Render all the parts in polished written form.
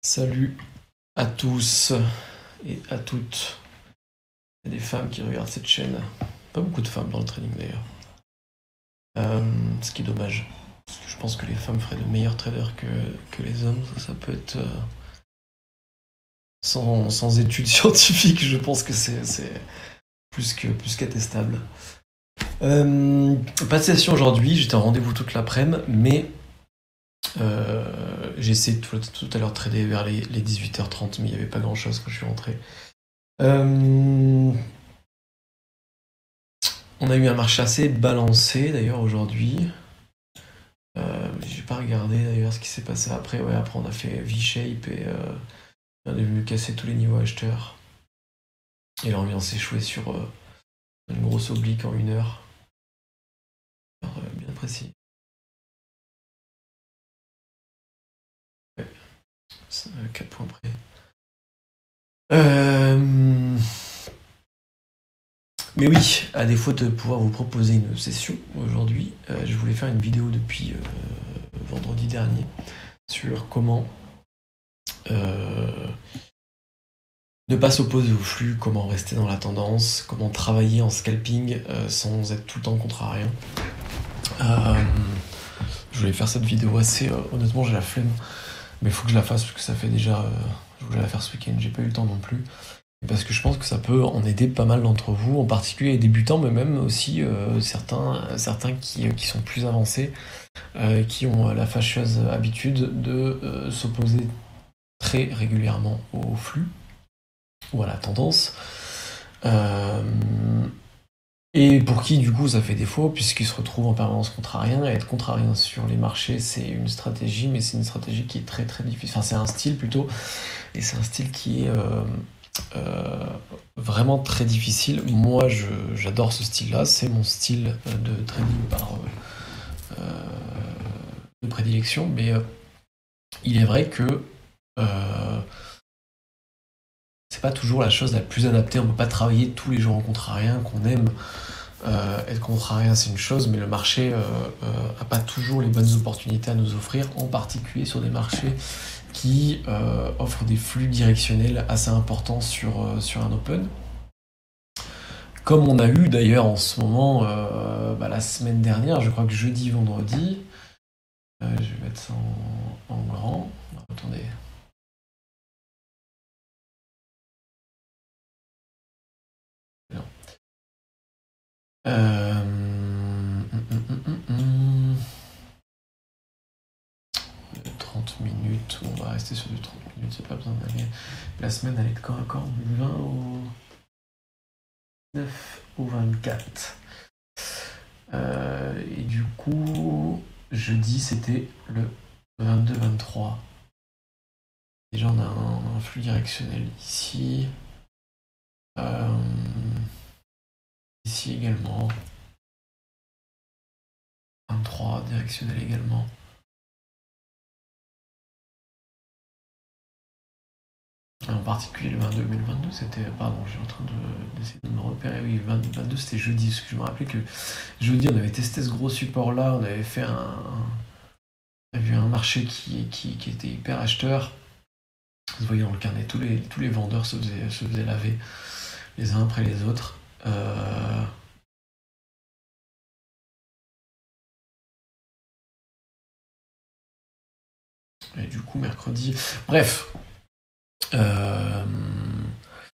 Salut à tous et à toutes. Il y a des femmes qui regardent cette chaîne. Pas beaucoup de femmes dans le trading d'ailleurs. Ce qui est dommage. Parce que je pense que les femmes feraient de meilleurs traders que les hommes. Ça peut être sans études scientifiques, je pense que c'est plus qu'attestable. Pas de session aujourd'hui, j'étais en rendez-vous toute l'après-midi, mais j'ai essayé tout à l'heure de trader vers les 18h30, mais il n'y avait pas grand-chose quand je suis rentré. On a eu un marché assez balancé d'ailleurs aujourd'hui. J'ai pas regardé d'ailleurs ce qui s'est passé après. Ouais, après on a fait V-shape et on est venu casser tous les niveaux acheteurs. Et là on vient s'échouer sur une grosse oblique en 1 heure. Bien précis. Ouais, 4 points près. Mais oui, à défaut de pouvoir vous proposer une session aujourd'hui, je voulais faire une vidéo depuis vendredi dernier sur comment ne pas s'opposer au flux, comment rester dans la tendance, comment travailler en scalping sans être tout le temps contrariant. Je voulais faire cette vidéo assez... honnêtement, j'ai la flemme, mais il faut que je la fasse parce que ça fait déjà... je voulais la faire ce week-end, j'ai pas eu le temps non plus. Parce que je pense que ça peut en aider pas mal d'entre vous, en particulier les débutants, mais même aussi certains qui sont plus avancés, qui ont la fâcheuse habitude de s'opposer très régulièrement au flux ou à la tendance. Et pour qui du coup ça fait défaut, puisqu'ils se retrouvent en permanence contrariens. Et être contrarien sur les marchés, c'est une stratégie, mais c'est une stratégie qui est très très difficile. Enfin, c'est un style plutôt, et c'est un style qui est vraiment très difficile. Moi, j'adore ce style-là. C'est mon style de trading de prédilection, mais il est vrai que c'est pas toujours la chose la plus adaptée. On peut pas travailler tous les jours en contrarien, qu'on aime. Être contrarien, c'est une chose, mais le marché a pas toujours les bonnes opportunités à nous offrir, en particulier sur des marchés qui offrent des flux directionnels assez importants sur un open. Comme on a eu d'ailleurs en ce moment, la semaine dernière, je crois que jeudi, vendredi, je vais mettre ça en grand. Attendez. Non. 30 minutes, on va rester sur du 30 minutes, c'est pas besoin d'aller. La semaine, elle est de quand à quand? Du 20 au 9 au 24. Et du coup, jeudi, c'était le 22-23. Déjà, on a un flux directionnel ici. Ici également. 23, directionnel également. En particulier le 22, mais le 22 c'était... Pardon, je suis en train d'essayer de me repérer. Oui, le 22 c'était jeudi, parce que je me rappelais que jeudi on avait testé ce gros support là, on avait fait on a vu un marché qui était hyper acheteur. Vous voyez dans le carnet, tous les vendeurs se faisaient laver les uns après les autres. Et du coup, mercredi... Bref.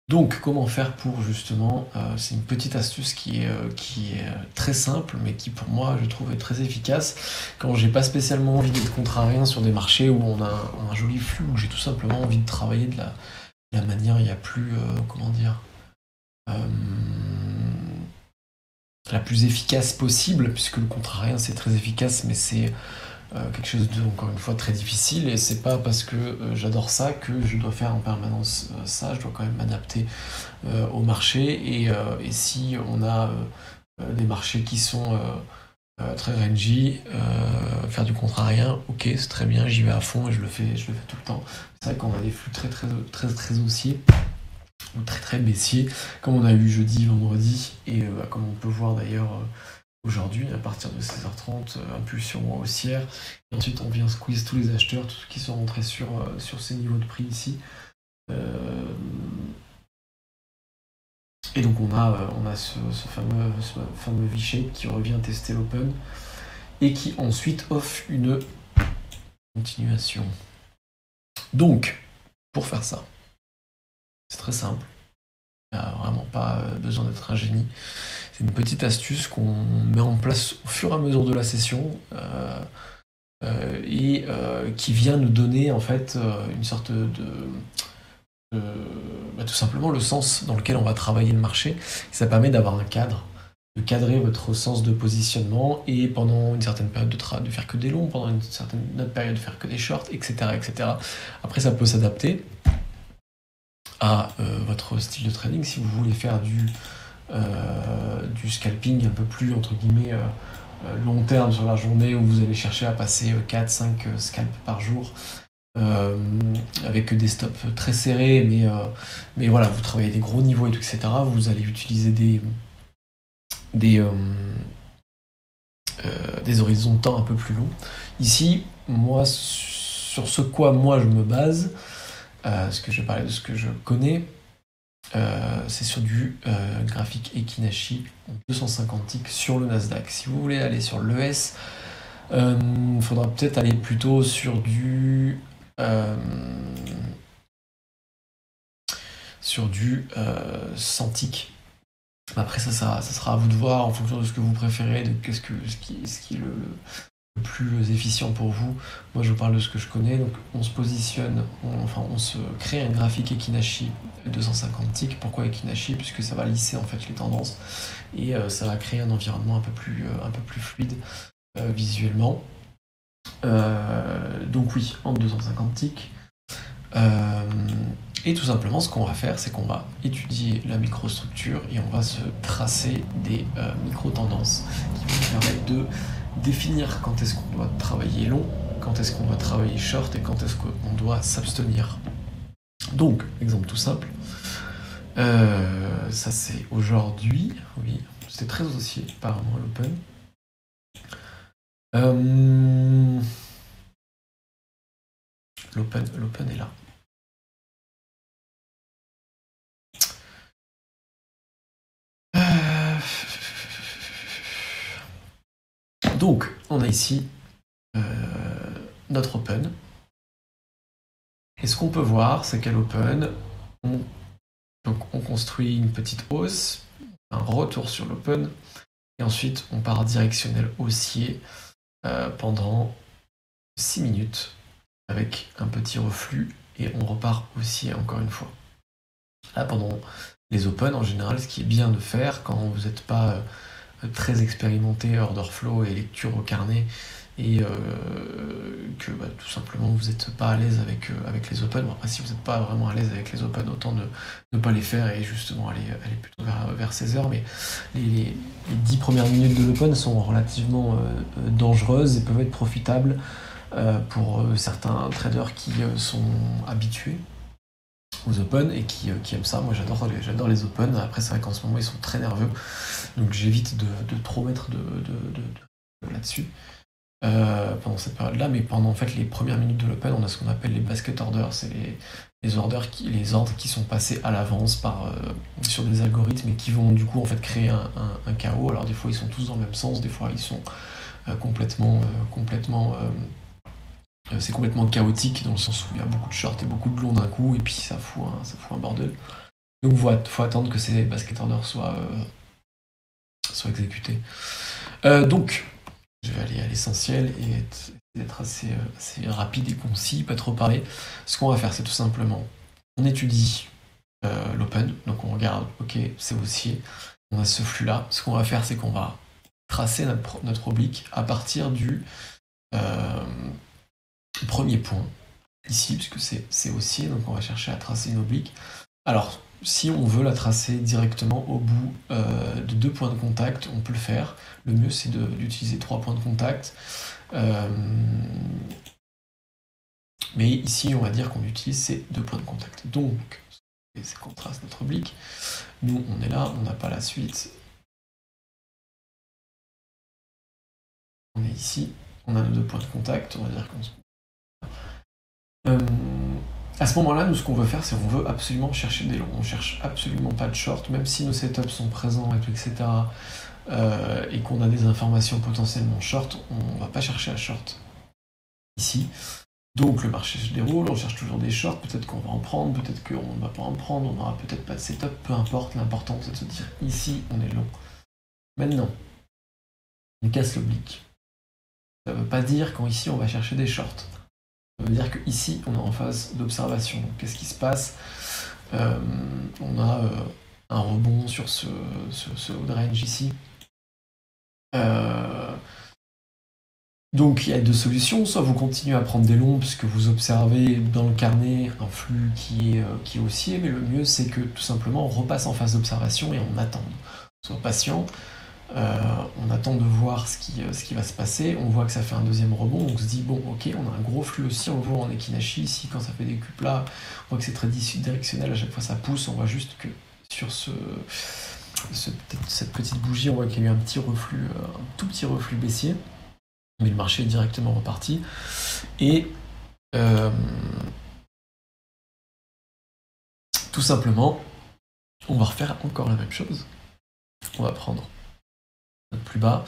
Donc, comment faire pour justement... c'est une petite astuce qui est très simple, mais qui pour moi, je trouve, est très efficace. Quand j'ai pas spécialement envie d'être contrarien sur des marchés où on a un joli flux, où j'ai tout simplement envie de travailler de la manière, il y a plus... comment dire la plus efficace possible, puisque le contrarien, c'est très efficace, mais c'est... quelque chose de, encore une fois, très difficile, et c'est pas parce que j'adore ça que je dois faire en permanence ça. Je dois quand même m'adapter au marché, et si on a des marchés qui sont très rangy, faire du contrarien, ok, c'est très bien, j'y vais à fond et je le fais tout le temps. C'est vrai qu'on a des flux très haussiers ou très baissiers, comme on a eu jeudi, vendredi, et comme on peut voir d'ailleurs aujourd'hui, à partir de 16h30, impulsion haussière, et ensuite on vient squeeze tous les acheteurs, tous ceux qui sont rentrés sur ces niveaux de prix ici. Et donc on a ce fameux V-shape qui revient tester l'open et qui ensuite offre une continuation. Donc, pour faire ça, c'est très simple. Il n'y a vraiment pas besoin d'être un génie. C'est une petite astuce qu'on met en place au fur et à mesure de la session et qui vient nous donner en fait une sorte tout simplement le sens dans lequel on va travailler le marché. Ça permet d'avoir un cadre, de cadrer votre sens de positionnement et pendant une certaine période de faire que des longs, pendant une certaine autre période de faire que des shorts, etc. etc. Après, ça peut s'adapter à votre style de trading. Si vous voulez faire du scalping un peu plus, entre guillemets, long terme sur la journée, où vous allez chercher à passer 4-5 scalps par jour, avec des stops très serrés, mais voilà, vous travaillez des gros niveaux et tout, etc. Vous allez utiliser des horizons de temps un peu plus longs. Ici, moi, sur ce quoi moi je me base, parce que je vais parler de ce que je connais, c'est sur du graphique Ekinashi en 250 ticks sur le Nasdaq. Si vous voulez aller sur l'ES, il faudra peut-être aller plutôt sur du 100 ticks. Après, ça sera à vous de voir en fonction de ce que vous préférez, de ce qui est le plus efficient pour vous. Moi, je vous parle de ce que je connais. Donc, on se positionne, on se crée un graphique Ekinashi 250 ticks. Pourquoi Ekinashi? Puisque ça va lisser en fait les tendances et ça va créer un environnement un peu plus fluide visuellement. Donc oui, en 250 ticks. Et tout simplement, ce qu'on va faire, c'est qu'on va étudier la microstructure et on va se tracer des micro-tendances qui vont permettre de définir quand est-ce qu'on doit travailler long, quand est-ce qu'on doit travailler short et quand est-ce qu'on doit s'abstenir. Donc, exemple tout simple, ça c'est aujourd'hui, oui, c'était très haussier apparemment à l'open. L'open est là. Donc, on a ici notre open. Et ce qu'on peut voir, c'est qu'à l'open, on construit une petite hausse, un retour sur l'open, et ensuite on part directionnel haussier pendant 6 minutes avec un petit reflux, et on repart haussier encore une fois. Là, pendant les open, en général, ce qui est bien de faire quand vous n'êtes pas très expérimenté order flow et lecture au carnet et que tout simplement vous n'êtes pas à l'aise avec les open. Bon, après, si vous n'êtes pas vraiment à l'aise avec les open, autant ne pas les faire et justement aller plutôt vers 16h. Mais les 10 premières minutes de l'open sont relativement dangereuses et peuvent être profitables pour certains traders qui sont habitués aux open et qui aiment ça. Moi j'adore les open. Après c'est vrai qu'en ce moment ils sont très nerveux, donc j'évite de trop mettre de là-dessus pendant cette période-là. Mais pendant en fait les premières minutes de l'open, on a ce qu'on appelle les basket orders. C'est les ordres qui sont passés à l'avance sur des algorithmes et qui vont du coup en fait créer un chaos. Alors des fois ils sont tous dans le même sens, des fois ils sont c'est complètement chaotique dans le sens où il y a beaucoup de shorts et beaucoup de longs d'un coup et puis ça fout un bordel. Donc il faut attendre que ces basket orders soient exécutés. Donc je vais aller à l'essentiel et être assez rapide et concis, pas trop parler. Ce qu'on va faire, c'est tout simplement, on étudie l'open, donc on regarde, ok, c'est haussier, on a ce flux-là. Ce qu'on va faire, c'est qu'on va tracer notre oblique à partir du premier point, ici, puisque c'est haussier, donc on va chercher à tracer une oblique. Alors, si on veut la tracer directement au bout de 2 points de contact, on peut le faire. Le mieux, c'est d'utiliser 3 points de contact. Mais ici, on va dire qu'on utilise ces 2 points de contact. Donc, c'est qu'on trace notre oblique. Nous, on est là, on n'a pas la suite. On est ici, on a nos 2 points de contact, on va dire qu'on se... à ce moment-là, nous, ce qu'on veut faire, c'est qu'on veut absolument chercher des longs. On cherche absolument pas de short, même si nos setups sont présents, et tout, etc., et qu'on a des informations potentiellement short, on va pas chercher à short ici. Donc le marché se déroule, on cherche toujours des shorts, peut-être qu'on va en prendre, peut-être qu'on ne va pas en prendre, on n'aura peut-être pas de setup, peu importe, l'important c'est de se dire ici on est long. Maintenant, on casse l'oblique. Ça ne veut pas dire qu'en ici on va chercher des shorts. Ça veut dire qu'ici on est en phase d'observation. Qu'est-ce qui se passe? On a un rebond sur ce haut range ici. Donc il y a 2 solutions, soit vous continuez à prendre des longs puisque vous observez dans le carnet un flux qui est haussier, mais le mieux c'est que tout simplement on repasse en phase d'observation et on attend. On soit patient, on attend de voir ce qui va se passer, on voit que ça fait un deuxième rebond, on se dit bon ok on a un gros flux aussi, on le voit en Ekinashi ici quand ça fait des cupes là, on voit que c'est très directionnel, à chaque fois ça pousse, on voit juste que sur cette petite bougie on voit qu'il y a eu un petit reflux, un tout petit reflux baissier. Mais le marché est directement reparti. Et tout simplement, on va refaire encore la même chose. On va prendre notre plus bas,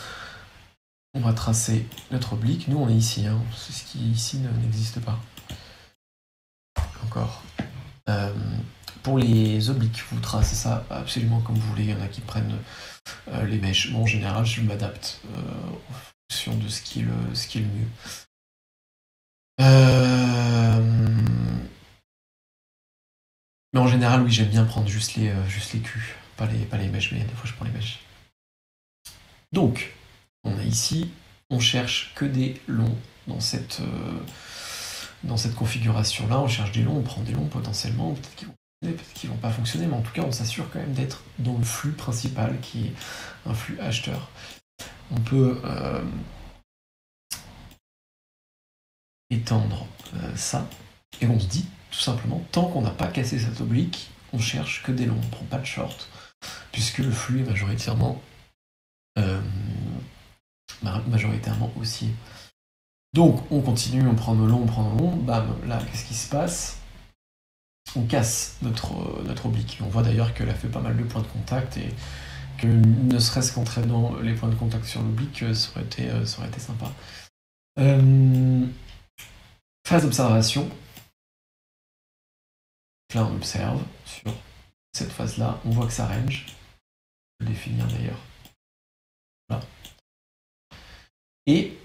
on va tracer notre oblique. Nous, on est ici, hein. C'est ce qui ici n'existe pas. Encore. Pour les obliques, vous tracez ça absolument comme vous voulez. Il y en a qui prennent les mèches. Bon, en général, je m'adapte de ce qui est le mieux. Mais en général, oui, j'aime bien prendre juste les culs, pas les mèches, mais des fois je prends les mèches. Donc, on est ici, on cherche que des longs dans cette configuration-là. On cherche des longs, on prend des longs potentiellement, peut-être qu'ils vont fonctionner, peut-être qu'ils vont pas fonctionner, mais en tout cas, on s'assure quand même d'être dans le flux principal qui est un flux acheteur. On peut étendre ça, et on se dit tout simplement, tant qu'on n'a pas cassé cette oblique, on cherche que des longs, on ne prend pas de short, puisque le flux est majoritairement haussier. Donc on continue, on prend nos longs, bam, là qu'est-ce qui se passe? On casse notre oblique. On voit d'ailleurs qu'elle a fait pas mal de points de contact et que ne serait-ce qu'entrer dans les points de contact sur l'oblique, ça aurait été sympa. Phase d'observation. Là, on observe sur cette phase-là, on voit que ça range. Je vais le définir d'ailleurs. Voilà. Et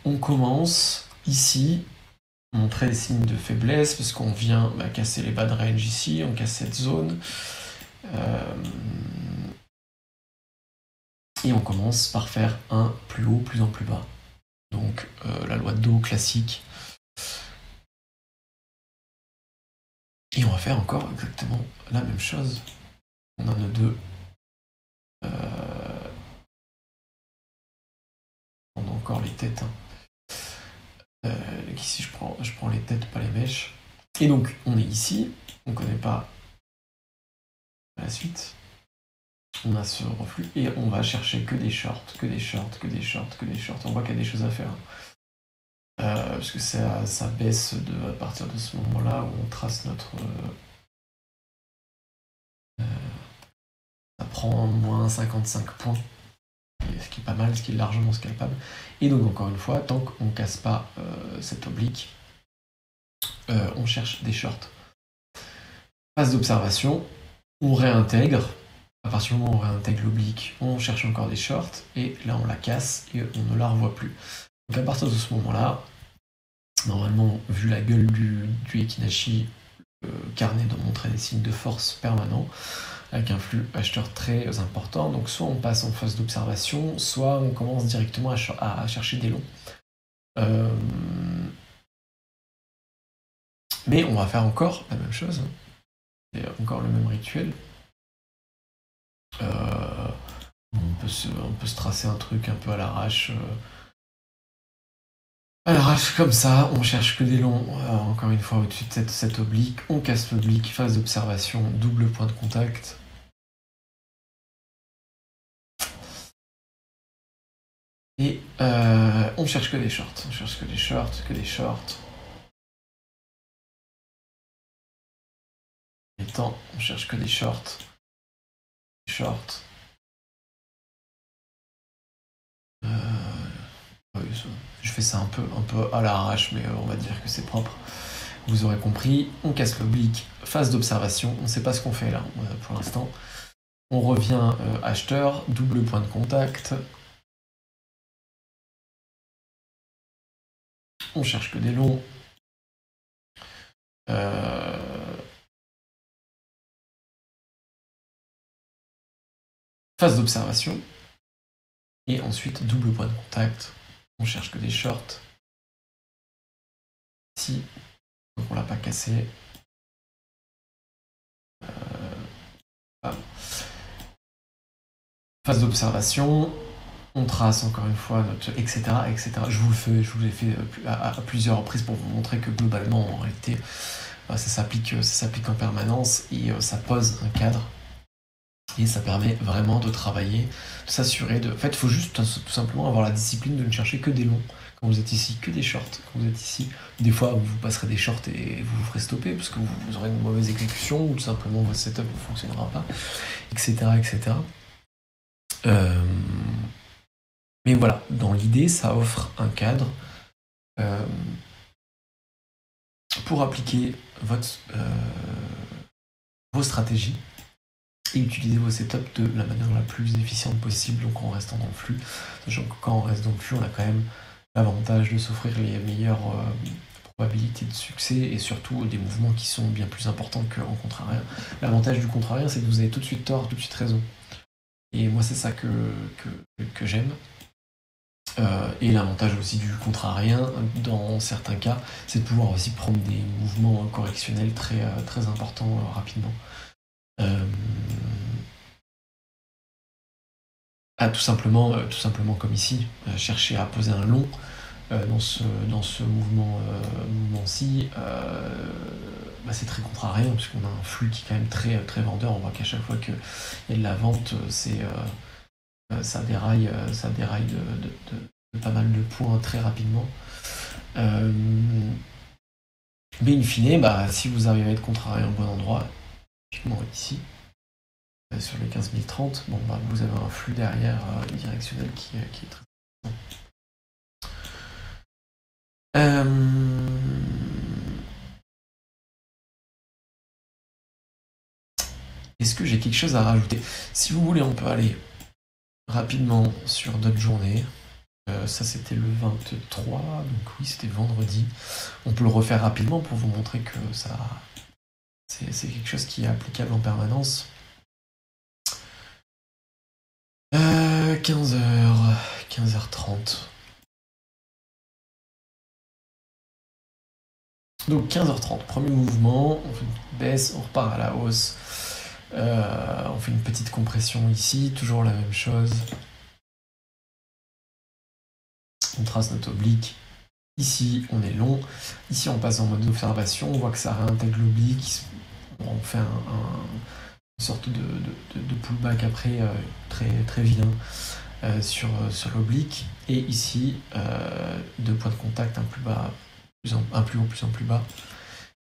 on commence ici à montrer des signes de faiblesse parce qu'on vient casser les bas de range ici, on casse cette zone. Et on commence par faire un plus haut, plus en plus bas. Donc la loi de Do classique. Et on va faire encore exactement la même chose. On a nos deux. On a encore les têtes. Ici, je prends les têtes, pas les mèches. Et donc, on est ici. On ne connaît pas la suite. On a ce reflux. Et on va chercher que des shorts, que des shorts, que des shorts, que des shorts. On voit qu'il y a des choses à faire. Parce que ça baisse à partir de ce moment-là où on trace notre... ça prend moins 55 points, ce qui est pas mal, ce qui est largement scalpable. Et donc encore une fois, tant qu'on ne casse pas cette oblique, on cherche des shorts. Phase d'observation, on réintègre. À partir du moment où on réintègre l'oblique, on cherche encore des shorts, et là on la casse et on ne la revoit plus. Donc à partir de ce moment-là, normalement, vu la gueule du Ekinashi, le carnet doit montrer des signes de force permanents, avec un flux acheteur très important. Donc soit on passe en phase d'observation, soit on commence directement à chercher des longs. Mais on va faire encore la même chose, et encore le même rituel. On peut se tracer un truc un peu à l'arrache. Comme ça, on cherche que des longs, encore une fois au-dessus de cette oblique, on casse l'oblique, phase d'observation, double point de contact. Et on cherche que des shorts. On cherche que des shorts, que des shorts. Et temps, on cherche que des shorts. Des shorts. Oui, je fais ça un peu à l'arrache, mais on va dire que c'est propre. Vous aurez compris, on casse l'oblique, phase d'observation, on ne sait pas ce qu'on fait là pour l'instant. On revient acheteur, double point de contact. On cherche que des longs. Phase d'observation. Et ensuite, double point de contact. On cherche que des shorts. Ici, donc on l'a pas cassé. Phase d'observation. On trace encore une fois notre etc. etc. Je vous l'ai fait à plusieurs reprises pour vous montrer que globalement, en réalité, ça s'applique en permanence et ça pose un cadre. Et ça permet vraiment de travailler, de s'assurer de... En fait, il faut juste tout simplement avoir la discipline de ne chercher que des longs. Quand vous êtes ici, que des shorts. Quand vous êtes ici, des fois, vous passerez des shorts et vous vous ferez stopper parce que vous aurez une mauvaise exécution ou tout simplement votre setup ne fonctionnera pas, etc. etc. Mais voilà, dans l'idée, ça offre un cadre pour appliquer vos stratégies et utiliser vos setups de la manière la plus efficiente possible, donc en restant dans le flux. Sachant que quand on reste dans le flux, on a quand même l'avantage de s'offrir les meilleures probabilités de succès et surtout des mouvements qui sont bien plus importants qu'en contrarien. L'avantage du contrarien, c'est que vous avez tout de suite tort, tout de suite raison. Et moi, c'est ça que j'aime. Et l'avantage aussi du contrarien, dans certains cas, c'est de pouvoir aussi prendre des mouvements correctionnels très, très importants rapidement. Tout simplement comme ici, chercher à poser un long dans ce mouvement-ci, c'est très contrariant puisqu'on a un flux qui est quand même très, très vendeur. On voit qu'à chaque fois qu'il y a de la vente, ça déraille de pas mal de points très rapidement. Mais in fine, si vous arrivez à être contrarié au bon endroit, typiquement ici, sur les 15 030, vous avez un flux derrière directionnel qui est très important. Est-ce que j'ai quelque chose à rajouter? Si vous voulez, on peut aller rapidement sur d'autres journées. Ça, c'était le 23, donc oui, c'était vendredi. On peut le refaire rapidement pour vous montrer que ça, c'est quelque chose qui est applicable en permanence. 15h30. Donc 15h30, premier mouvement, on fait une baisse, on repart à la hausse. On fait une petite compression ici, toujours la même chose. On trace notre oblique. Ici, on est long. Ici, on passe en mode d'observation. On voit que ça réintègre l'oblique. On fait une sorte de pullback après très, très vilain sur l'oblique. Et ici, deux points de contact, un plus bas, un plus haut, plus en plus bas.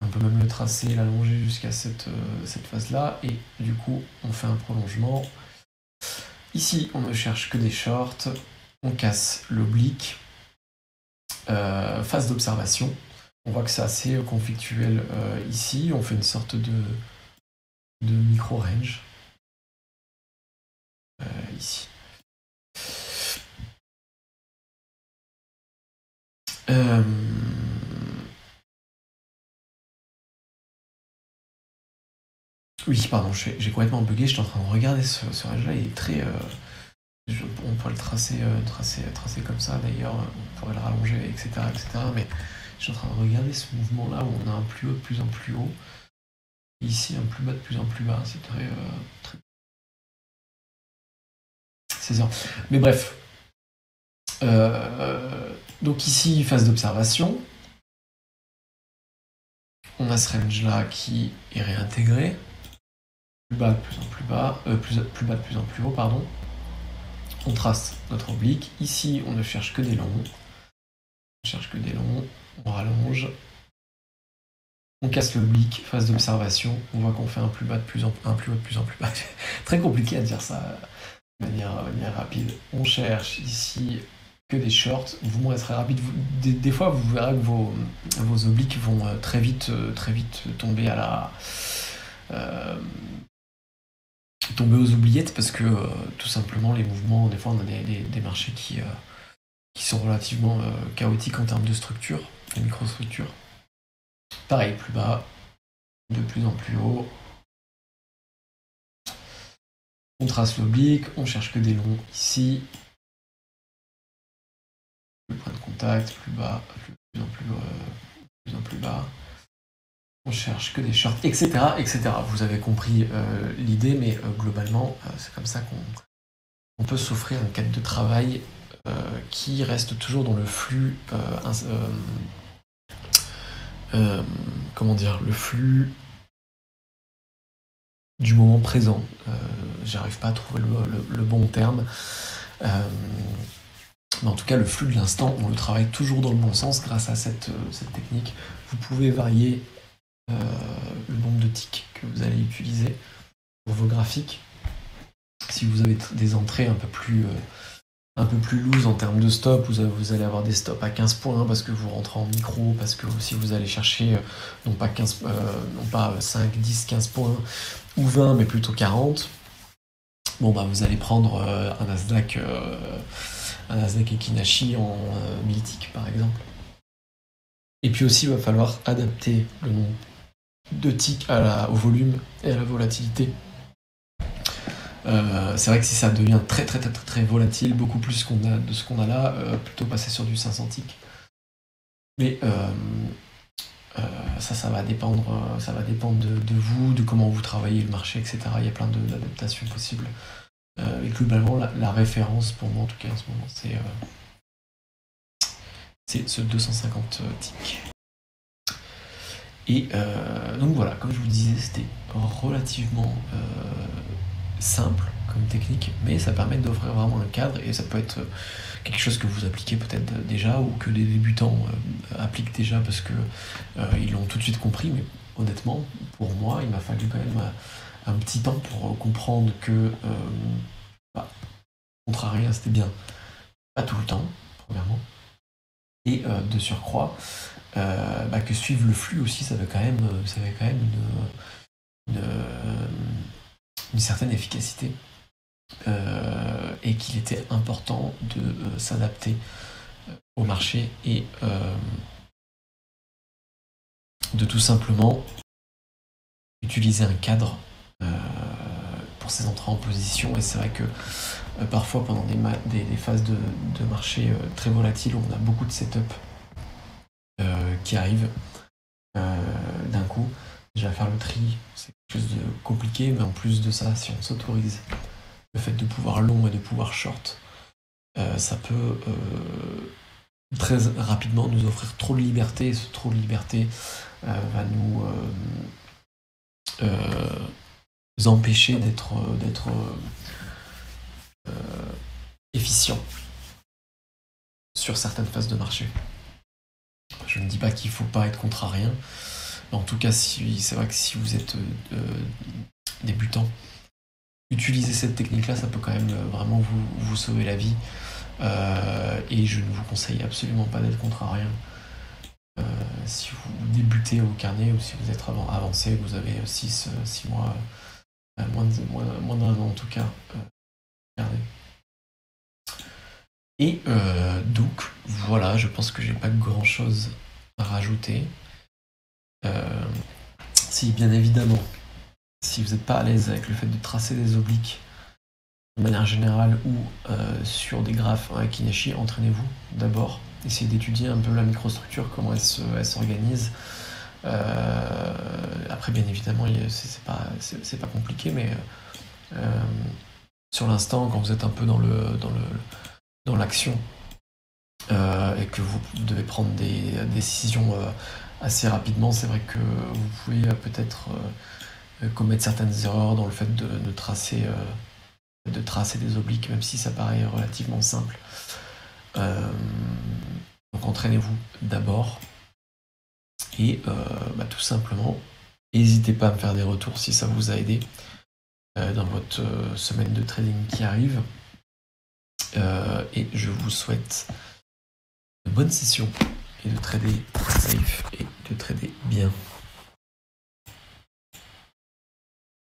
On peut même le tracer, l'allonger jusqu'à cette phase-là. Et du coup, on fait un prolongement. Ici, on ne cherche que des shorts. On casse l'oblique. Phase d'observation. On voit que c'est assez conflictuel ici. On fait une sorte de micro-range. Ici. Oui, pardon, j'ai complètement bugué. Je suis en train de regarder ce range-là. Il est très... on pourrait le tracer comme ça, d'ailleurs. On pourrait le rallonger, etc. Mais je suis en train de regarder ce mouvement-là où on a un plus haut de plus en plus haut. Et ici, un plus bas de plus en plus bas. C'est très... C'est ça. Mais bref. Donc ici, phase d'observation. On a ce range-là qui est réintégré. Plus bas de plus en plus bas. Plus bas de plus en plus haut, pardon. On trace notre oblique. Ici, on ne cherche que des longs. On rallonge. On casse l'oblique, phase d'observation. On voit qu'on fait un plus bas de plus en un plus haut de plus en plus bas. Très compliqué à dire ça de manière rapide. On cherche ici que des shorts. Vous serez rapide. Des fois, vous verrez que vos obliques vont très vite tomber tomber aux oubliettes parce que tout simplement les mouvements, des fois on a des marchés qui sont relativement chaotiques en termes de structure, de microstructure. Pareil, plus bas, de plus en plus haut. On trace l'oblique, on cherche que des longs ici. Le point de contact, plus bas, plus en plus bas. On cherche que des shorts, etc. Vous avez compris l'idée, mais globalement, c'est comme ça qu'on peut s'offrir un cadre de travail qui reste toujours dans le flux, le flux du moment présent. J'arrive pas à trouver le bon terme. Mais en tout cas, le flux de l'instant, on le travaille toujours dans le bon sens grâce à cette technique. Vous pouvez varier le nombre de tics que vous allez utiliser pour vos graphiques. Si vous avez des entrées un peu plus loose en termes de stop, vous allez avoir des stops à 15 points parce que vous rentrez en micro, parce que si vous allez chercher non pas 5, 10, 15 points ou 20, mais plutôt 40, vous allez prendre un Nasdaq Ekinashi en 1000 ticks par exemple. Et puis aussi, il va falloir adapter le nombre de ticks au volume et à la volatilité. C'est vrai que si ça devient très très très très volatile, beaucoup plus de ce qu'on a là, plutôt passer sur du 500 ticks. Mais ça va dépendre de vous, de comment vous travaillez le marché, etc. Il y a plein d'adaptations possibles. Et globalement, la référence pour moi en tout cas en ce moment, c'est ce 250 ticks. Et donc voilà, comme je vous disais, c'était relativement simple comme technique, mais ça permet d'offrir vraiment un cadre et ça peut être quelque chose que vous appliquez peut-être déjà ou que des débutants appliquent déjà parce que ils l'ont tout de suite compris, mais honnêtement, pour moi, il m'a fallu quand même un petit temps pour comprendre que contrarier, c'était bien. Pas tout le temps, premièrement. Et de surcroît, que suivre le flux aussi, ça avait quand même une certaine efficacité. Et qu'il était important de s'adapter au marché et de tout simplement utiliser un cadre pour ses entrées en position. Et c'est vrai que parfois pendant des phases de marché très volatiles, on a beaucoup de setup qui arrivent d'un coup. Déjà faire le tri, c'est quelque chose de compliqué, mais en plus de ça, si on s'autorise le fait de pouvoir long et de pouvoir short, ça peut très rapidement nous offrir trop de liberté, et ce trop de liberté va nous empêcher d'être efficient sur certaines phases de marché. Je ne dis pas qu'il ne faut pas être contrariant, mais en tout cas, c'est vrai que si vous êtes débutant, utiliser cette technique-là, ça peut quand même vraiment vous sauver la vie. Et je ne vous conseille absolument pas d'être contrariant. Si vous débutez au carnet ou si vous êtes avancé, vous avez 6 mois, moins d'un an en tout cas, carnet. Et donc, voilà, je pense que j'ai pas grand chose à rajouter. Si, bien évidemment, si vous n'êtes pas à l'aise avec le fait de tracer des obliques de manière générale ou sur des graphes en Ekinashi, entraînez-vous d'abord. Essayez d'étudier un peu la microstructure, comment elle s'organise. Après, bien évidemment, c'est pas compliqué, mais sur l'instant, quand vous êtes un peu dans l'action et que vous devez prendre des décisions assez rapidement, c'est vrai que vous pouvez peut-être commettre certaines erreurs dans le fait de tracer de tracer des obliques, même si ça paraît relativement simple. Donc entraînez-vous d'abord. Et tout simplement, n'hésitez pas à me faire des retours si ça vous a aidé dans votre semaine de trading qui arrive. Et je vous souhaite de bonnes sessions et de trader safe et de trader bien.